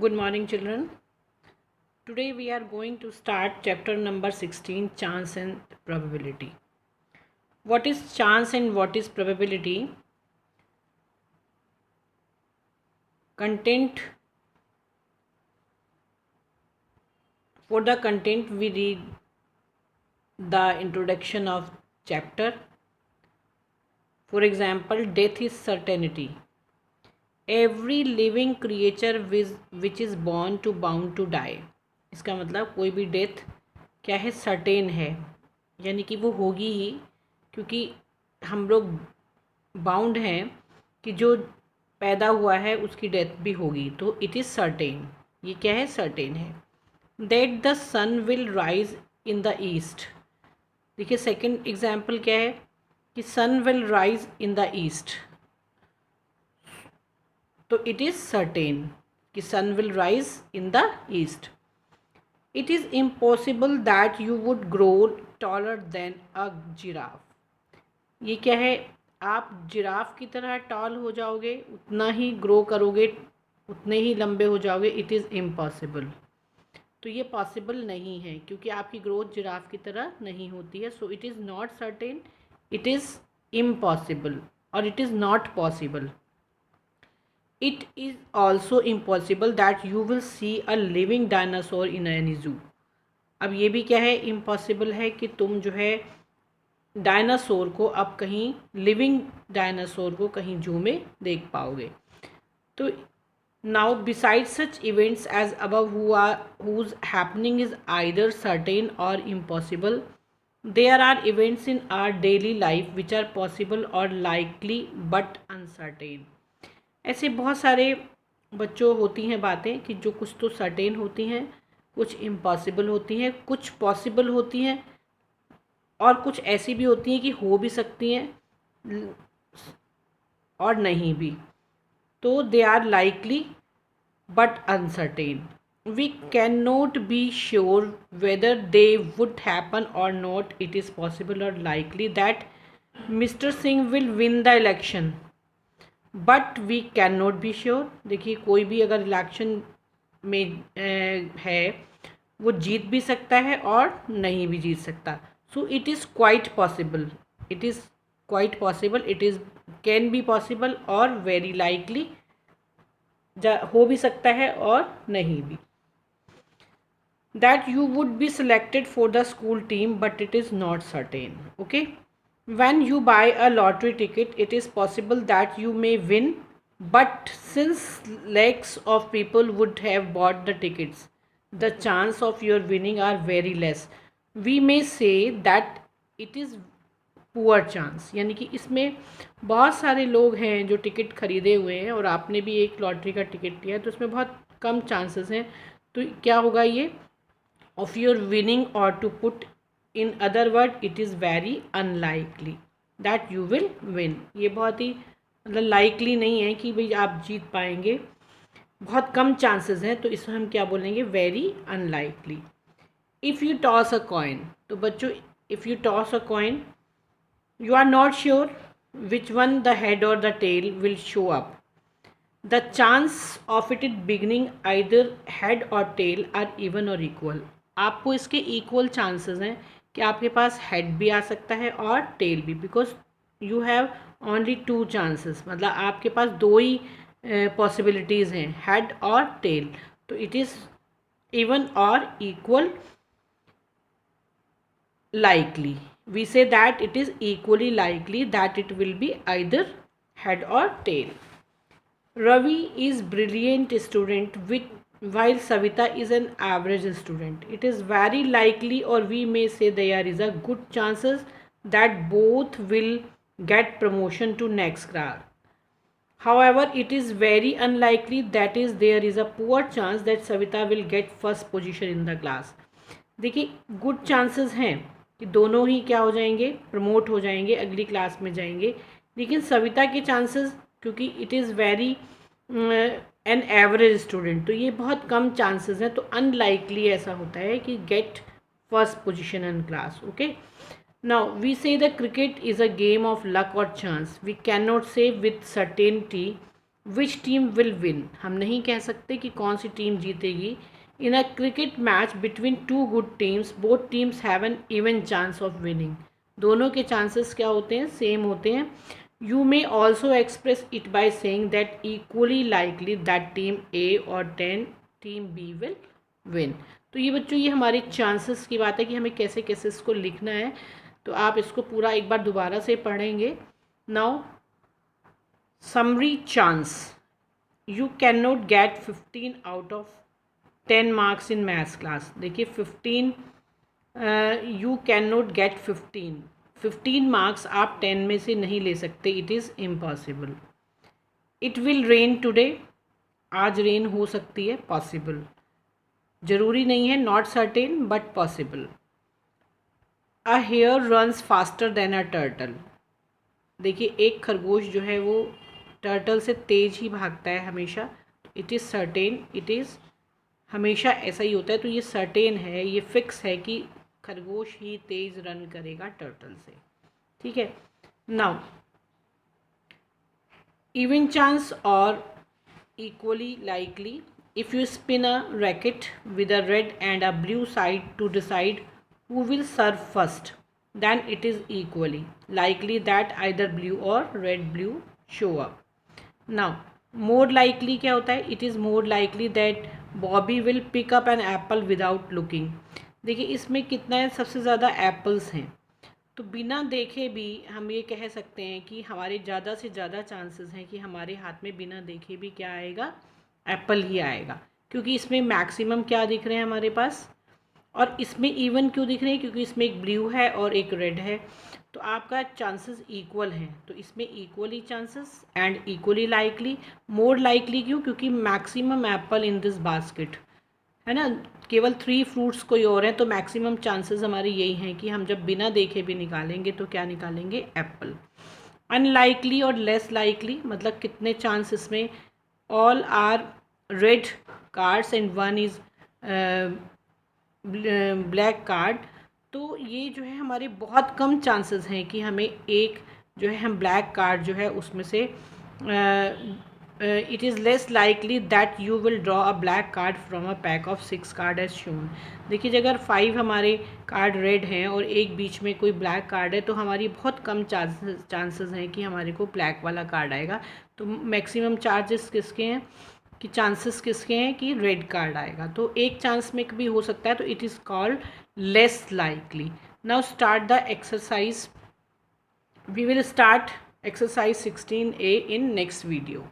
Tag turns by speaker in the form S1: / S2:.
S1: Good morning, children. Today we are going to start chapter number 16, Chance and Probability. What is chance and what is probability? Content. For the content, we read the introduction of chapter. For example, death is certainty. Every living creature which is born to bound to die. इसका मतलब कोई भी death क्या है, certain है, यानी कि वो होगी ही, क्योंकि हम लोग बाउंड हैं कि जो पैदा हुआ है उसकी डेथ भी होगी, तो इट इज़ सर्टेन। ये क्या है, सर्टेन है। That the sun will rise in the east. देखिए सेकंड एग्जाम्पल क्या है कि sun will rise in the east, तो इट इज़ सर्टेन कि sun will rise in the east. It is impossible that you would grow taller than a giraffe. ये क्या है, आप जिराफ की तरह टॉल हो जाओगे, उतना ही ग्रो करोगे, उतने ही लंबे हो जाओगे। इट इज़ इम्पॉसिबल, तो ये पॉसिबल नहीं है क्योंकि आपकी ग्रोथ जिराफ की तरह नहीं होती है। So it is not certain, it is impossible और it is not possible. It is also impossible that you will see a living dinosaur in any zoo. अब ये भी क्या है, इम्पॉसिबल है कि तुम जो है डायनासोर को अब कहीं, लिविंग डायनासोर को कहीं जू में देख पाओगे। तो now beside such events as above whose happening is either certain or impossible, there are events in our daily life which are possible or likely but uncertain. ऐसे बहुत सारे बच्चों होती हैं बातें कि जो कुछ तो सर्टेन होती हैं, कुछ इम्पॉसिबल होती हैं, कुछ पॉसिबल होती हैं और कुछ ऐसी भी होती हैं कि हो भी सकती हैं और नहीं भी। तो they are likely but uncertain. We can not be sure whether they would happen or not. It is possible और likely that mister Singh will win the election but we can not be sure. देखिए कोई भी अगर election में है, वो जीत भी सकता है और नहीं भी जीत सकता। सो it is quite possible, it is quite possible, it is can be possible और वेरी लाइकली, हो भी सकता है और नहीं भी। That you would be selected for the school team but it is not certain. Okay, when you buy a lottery ticket, it is possible that you may win, but since lakhs of people would have bought the tickets, the chance of your winning are very less. We may say that it is poor chance, यानी कि इसमें बहुत सारे लोग हैं जो ticket खरीदे हुए हैं और आपने भी एक लॉटरी का टिकट लिया है, तो इसमें बहुत कम चांसेस हैं। तो क्या होगा ये, of your winning, or to put in other word, it is very unlikely that you will win. ये बहुत ही मतलब लाइकली नहीं है कि भाई आप जीत पाएंगे, बहुत कम चांसेस हैं, तो इसमें हम क्या बोलेंगे, very unlikely. If you toss a coin, तो बच्चों if you toss a coin, you are not sure which one, the head or the tail, will show up. The chance of it beginning either head or tail are even or equal. आपको इसके equal chances हैं कि आपके पास head भी आ सकता है और tell भी, because you have only 2 chances, मतलब आपके पास 2 ही पॉसिबिलिटीज़ हैं, हेड और टेल। तो इट इज़ इवन और equal likely. We say that it is equally likely that it will be either head or tail. Ravi is brilliant student while Savita is an average student. It is very likely, or we may say there is a good chances that both will get promotion to next class. However, it is very unlikely, that is there is a poor chance that Savita will get first position in the class. देखिए good chances हैं कि दोनों ही क्या हो जाएंगे, promote हो जाएंगे, अगली क्लास में जाएंगे, लेकिन सविता के चांसेस, क्योंकि it is very an average student, तो ये बहुत कम चांसेस हैं, तो अनलाइकली ऐसा होता है कि get first position in class. Okay, now we say the cricket is a game of luck और chance. We can not say with certainty which team will win, हम नहीं कह सकते कि कौन सी टीम जीतेगी। In a cricket match between two good teams both teams have an even chance of winning, दोनों के चांसेस क्या होते हैं, सेम होते हैं। You may also express it by saying that equally likely that team A और team B will win. तो ये बच्चों ये हमारे चांसेस की बात है कि हमें कैसे कैसे इसको लिखना है। तो आप इसको पूरा एक बार दोबारा से पढ़ेंगे। Now summary chance, you cannot get 15 out of 10 marks in maths class। देखिए 15 you cannot get 15 मार्क्स आप 10 में से नहीं ले सकते, it is impossible. It will rain today, आज रेन हो सकती है, पॉसिबल, ज़रूरी नहीं है, not certain but possible. A hare runs faster than a turtle, देखिए एक खरगोश जो है वो टर्टल से तेज़ ही भागता है हमेशा। It is certain, it is हमेशा ऐसा ही होता है, तो ये सर्टेन है, ये फिक्स है कि खरगोश ही तेज़ रन करेगा टर्टल से, ठीक है। Now even chance or equally likely, if you spin a racket with a red and a blue side to decide who will serve first, then it is equally likely that either blue or red blue show up. Now more likely क्या होता है, it is more likely that Bobby will pick up an apple without looking। देखिए इसमें कितना है, सबसे ज़्यादा apples हैं, तो बिना देखे भी हम ये कह सकते हैं कि हमारे ज़्यादा से ज़्यादा चांसेस हैं कि हमारे हाथ में बिना देखे भी क्या आएगा, एप्पल ही आएगा, क्योंकि इसमें मैक्सिमम क्या दिख रहे हैं हमारे पास। और इसमें इवन क्यों दिख रहे हैं, क्योंकि इसमें एक ब्लू है और एक रेड है, तो आपका चांसेस इक्वल हैं, तो इसमें equally chances and equally likely. More likely क्यों, क्योंकि maximum apple in this basket है ना, केवल 3 फ्रूट्स कोई और हैं, तो मैक्सिमम चांसेस हमारे यही हैं कि हम जब बिना देखे भी निकालेंगे तो क्या निकालेंगे, apple. Unlikely or less likely, मतलब कितने चांस इसमें, all are red cards and one is black card, तो ये जो है हमारे बहुत कम चांसेस हैं कि हमें एक जो है हम ब्लैक कार्ड जो है उसमें से it is less likely that you will draw a black card from a pack of 6 card as shown. देखिए अगर 5 हमारे कार्ड रेड हैं और एक बीच में कोई ब्लैक कार्ड है, तो हमारी बहुत कम चांसेस हैं कि हमारे को ब्लैक वाला कार्ड आएगा। तो मैक्सिमम चार्जेस किसके हैं, कि चांसेस किसके हैं कि रेड कार्ड आएगा, तो एक चांस में भी हो सकता है, तो it is called less likely. Now start the exercise, we will start exercise 16A in next video.